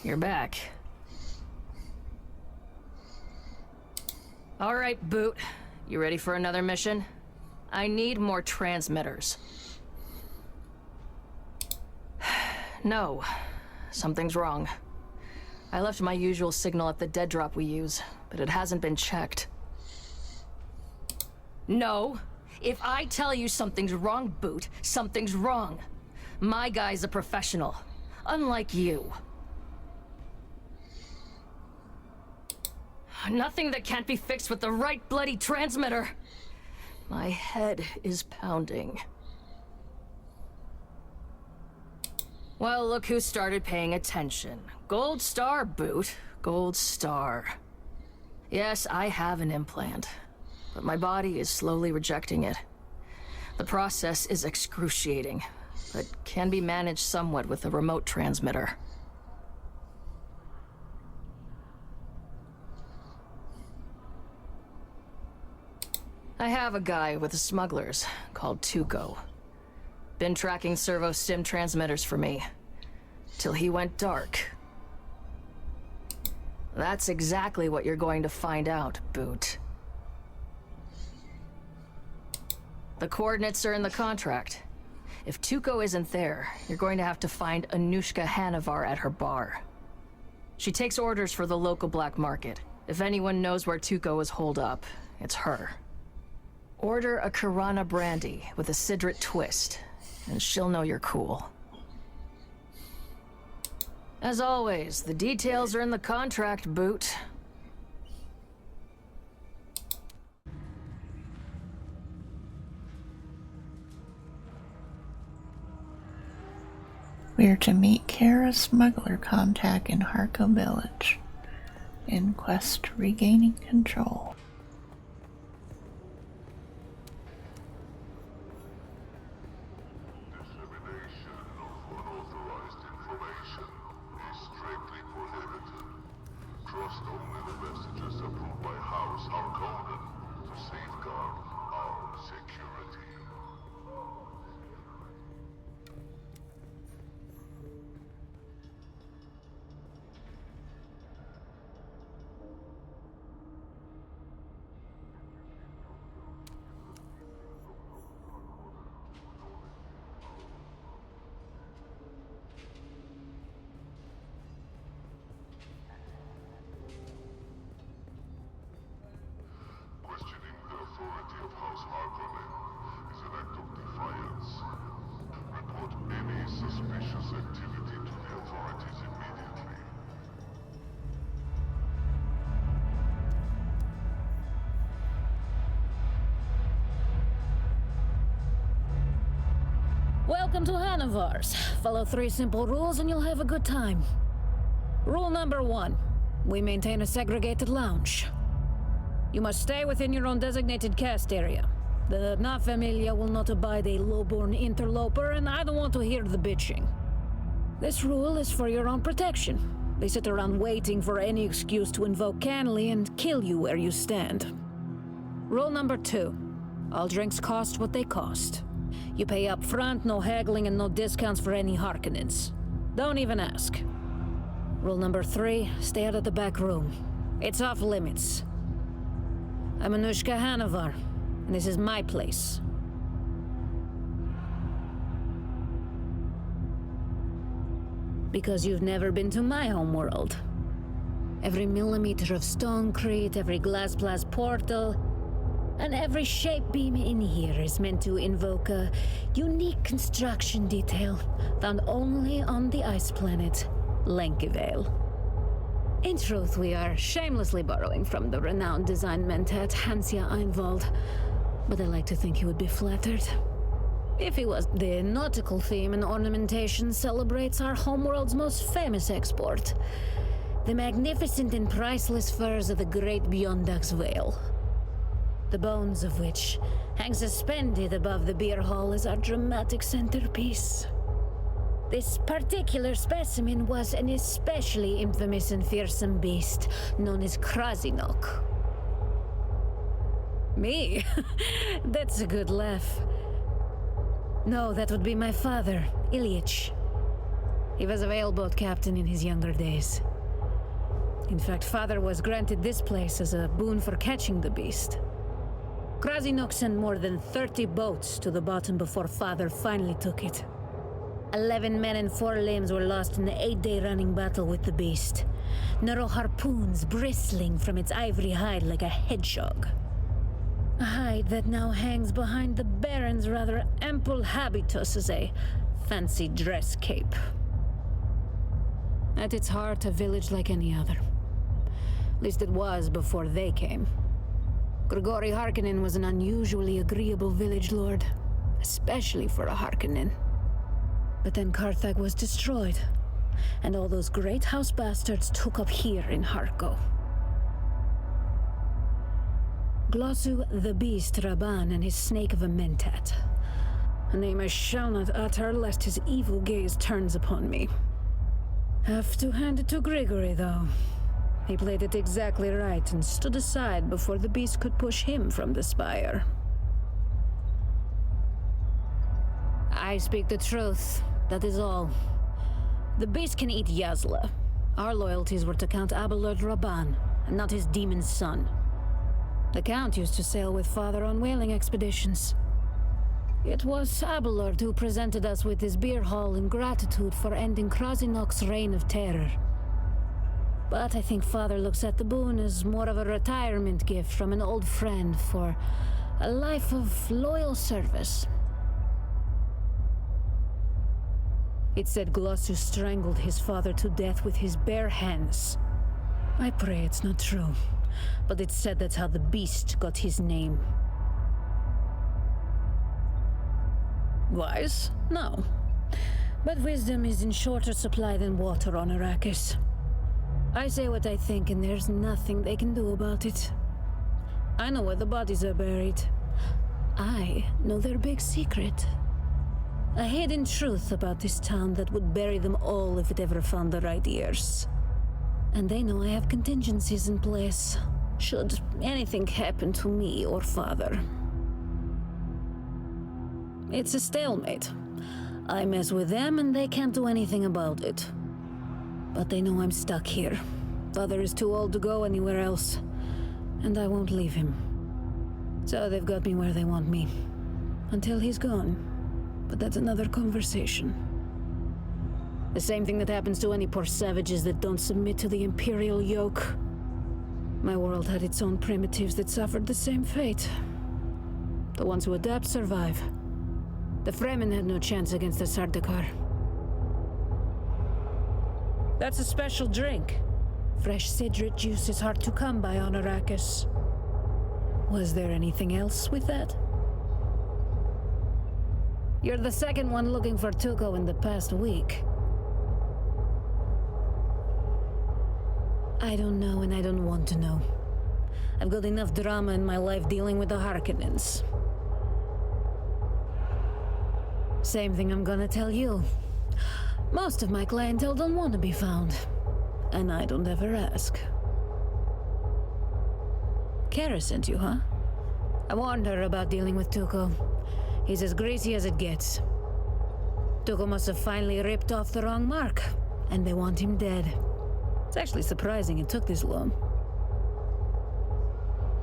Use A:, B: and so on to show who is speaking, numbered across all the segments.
A: you're back. All right, Boot. You ready for another mission? I need more transmitters. No. Something's wrong. I left my usual signal at the dead drop we use, but it hasn't been checked. No. If I tell you something's wrong, Boot, something's wrong. My guy's a professional, unlike you. Nothing that can't be fixed with the right bloody transmitter. My head is pounding. Well, look who started paying attention. Gold star, Boot. Gold star. Yes, I have an implant, but my body is slowly rejecting it. The process is excruciating, but can be managed somewhat with a remote transmitter. I have a guy with the smugglers called Tuco. Been tracking servo-stim transmitters for me, till he went dark. That's exactly what you're going to find out, Boot. The coordinates are in the contract. If Tuco isn't there, you're going to have to find Anoushka Hannivar at her bar. She takes orders for the local black market. If anyone knows where Tuco is holed up, it's her. Order a Kiran Brandy with a cidrit twist, and she'll know you're cool. As always, the details are in the contract, Boot.
B: We're to meet Kara's smuggler contact in Harko Village, in quest to regaining control.
C: Welcome to Hannivar's. Follow 3 simple rules and you'll have a good time. Rule number 1. We maintain a segregated lounge. You must stay within your own designated cast area. The Na Familia will not abide a low-born interloper, and I don't want to hear the bitching. This rule is for your own protection. They sit around waiting for any excuse to invoke Canley and kill you where you stand. Rule number 2. All drinks cost what they cost. You pay up front, no haggling and no discounts for any Harkonnens. Don't even ask. Rule number 3, stay out of the back room. It's off limits. I'm Anoushka Hannivar, and this is my place. Because you've never been to my homeworld. Every millimeter of stonecrete, every glass portal, and every shape beam in here is meant to invoke a unique construction detail found only on the ice planet, Lenkivale. In truth, we are shamelessly borrowing from the renowned design mentat Hansia Einwald, but I like to think he would be flattered. If he was, the nautical theme and ornamentation celebrates our homeworld's most famous export, the magnificent and priceless furs of the great Beyondux whale, the bones of which hang suspended above the beer hall as our dramatic centerpiece. This particular specimen was an especially infamous and fearsome beast known as Krasinok. Me? That's a good laugh. No, that would be my father, Ilyich. He was a whaleboat captain in his younger days. In fact, Father was granted this place as a boon for catching the beast. Krasinox sent more than 30 boats to the bottom before Father finally took it. 11 men and 4 limbs were lost in the 8-day running battle with the beast. Narrow harpoons bristling from its ivory hide like a hedgehog. A hide that now hangs behind the Baron's rather ample habitus as a fancy dress cape. At its heart, a village like any other. At least it was before they came. Grigori Harkonnen was an unusually agreeable village lord, especially for a Harkonnen. But then Carthag was destroyed, and all those great house bastards took up here in Harko. Glossu the Beast Raban and his snake of a mentat. A name I shall not utter lest his evil gaze turns upon me. Have to hand it to Grigory, though. He played it exactly right and stood aside before the beast could push him from the spire. I speak the truth, that is all. The beast can eat Yazla. Our loyalties were to Count Abelard Raban, and not his demon son. The Count used to sail with Father on whaling expeditions. It was Abelard who presented us with his beer hall in gratitude for ending Krasinok's reign of terror. But I think Father looks at the boon as more of a retirement gift from an old friend for a life of loyal service. It said Glossu strangled his father to death with his bare hands. I pray it's not true, but it said that's how the beast got his name. Wise? No. But wisdom is in shorter supply than water on Arrakis. I say what I think, and there's nothing they can do about it. I know where the bodies are buried. I know their big secret. A hidden truth about this town that would bury them all if it ever found the right ears. And they know I have contingencies in place, should anything happen to me or Father. It's a stalemate. I mess with them and they can't do anything about it. But they know I'm stuck here. Father is too old to go anywhere else, and I won't leave him. So they've got me where they want me. Until he's gone. But that's another conversation. The same thing that happens to any poor savages that don't submit to the Imperial yoke. My world had its own primitives that suffered the same fate. The ones who adapt survive. The Fremen had no chance against the Sardaukar. That's a special drink. Fresh cidrit juice is hard to come by on Arrakis. Was there anything else with that? You're the second one looking for Tuco in the past week. I don't know and I don't want to know. I've got enough drama in my life dealing with the Harkonnens. Same thing I'm gonna tell you. Most of my clientele don't want to be found. And I don't ever ask. Kara sent you, huh? I warned her about dealing with Tuco. He's as greasy as it gets. Tuco must have finally ripped off the wrong mark, and they want him dead. It's actually surprising it took this long.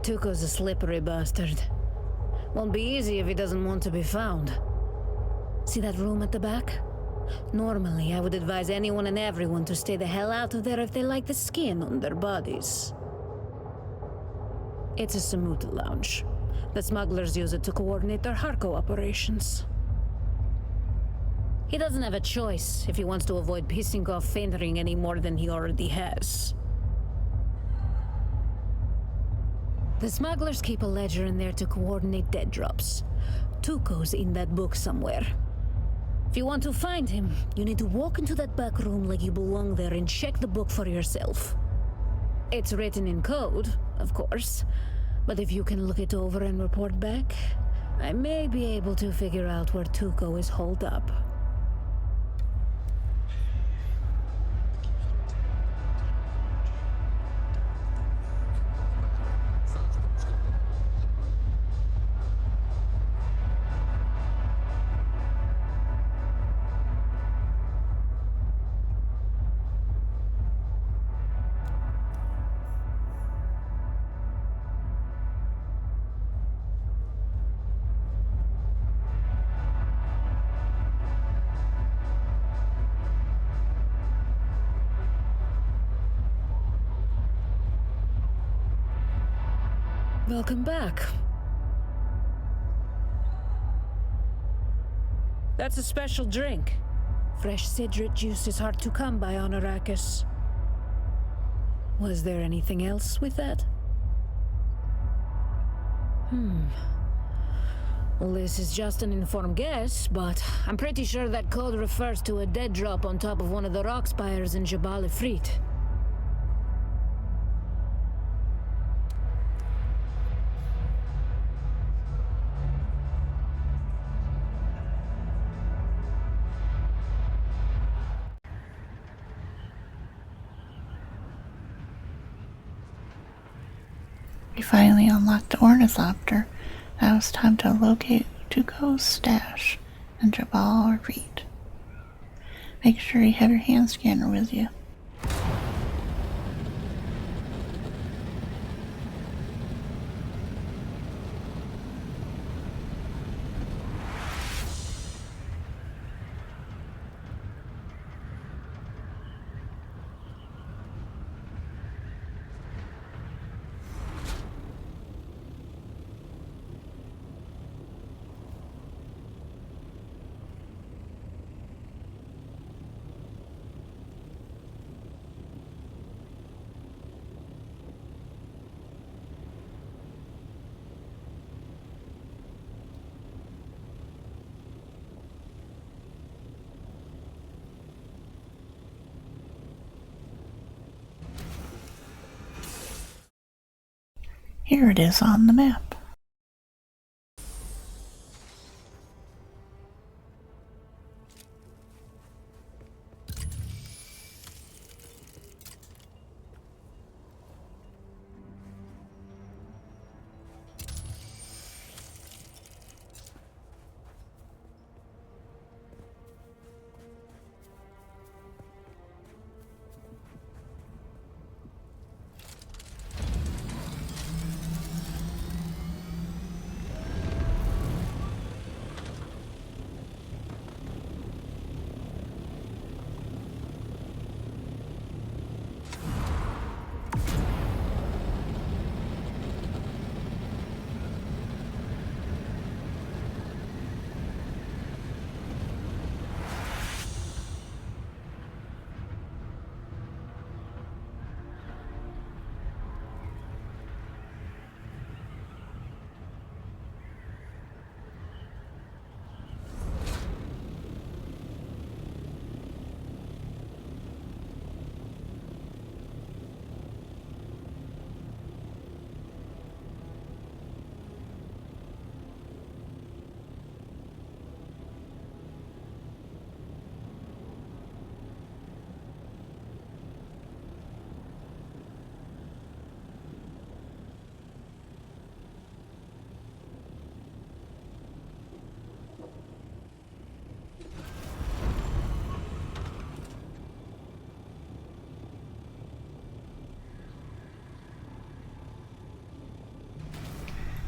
C: Tuco's a slippery bastard. Won't be easy if he doesn't want to be found. See that room at the back? Normally, I would advise anyone and everyone to stay the hell out of there if they like the skin on their bodies. It's a Samuta lounge. The smugglers use it to coordinate their Harko operations. He doesn't have a choice if he wants to avoid pissing off Fenring any more than he already has. The smugglers keep a ledger in there to coordinate dead drops. Tuco's in that book somewhere. If you want to find him, you need to walk into that back room like you belong there and check the book for yourself. It's written in code, of course, but if you can look it over and report back, I may be able to figure out where Tuco is holed up. Welcome back. That's a special drink. Fresh cidrit juice is hard to come by on Arrakis. Was there anything else with that? Well, this is just an informed guess, but I'm pretty sure that code refers to a dead drop on top of one of the rock spires in Jabal Ifrit.
B: We finally unlocked the ornithopter. Now it's time to locate Tuco's stash in Jabal Ifrit. Make sure you have your hand scanner with you. Here it is on the map.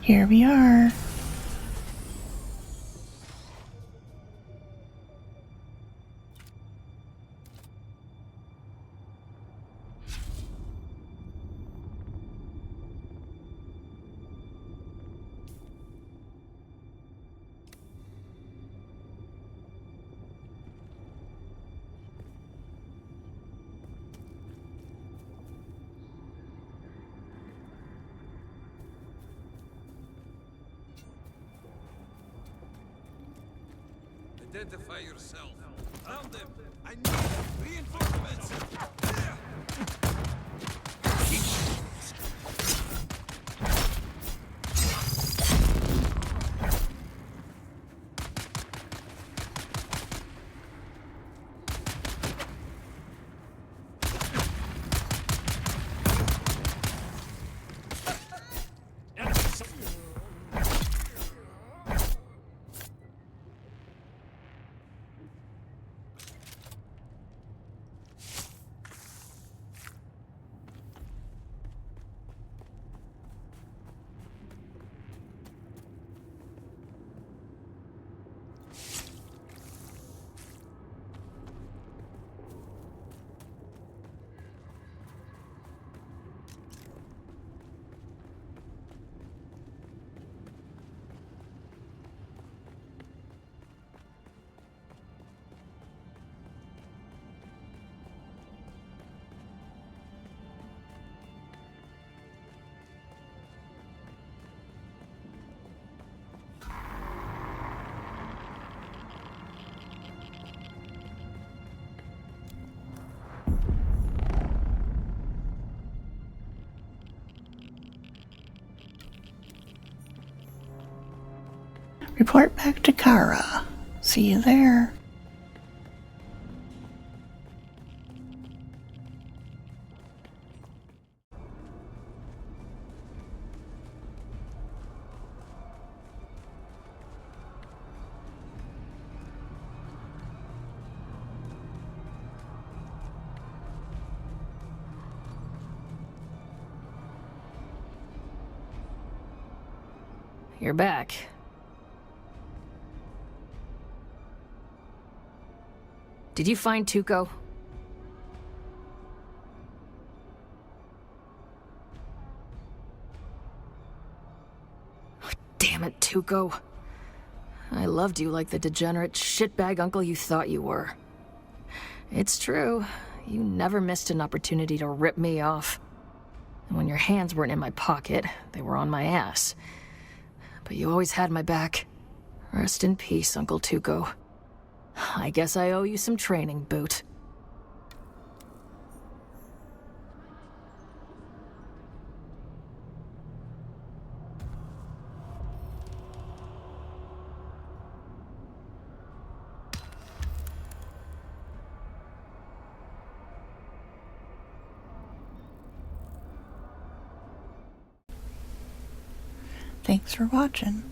B: Here we are.
D: Identify yourself. Found them. I need reinforcements.
B: Report back to Kara. See you there.
A: You're back. Did you find Tuco? Damn it, Tuco. I loved you like the degenerate shitbag uncle you thought you were. It's true. You never missed an opportunity to rip me off. And when your hands weren't in my pocket, they were on my ass. But you always had my back. Rest in peace, Uncle Tuco. I guess I owe you some training, Boot.
B: Thanks for watching.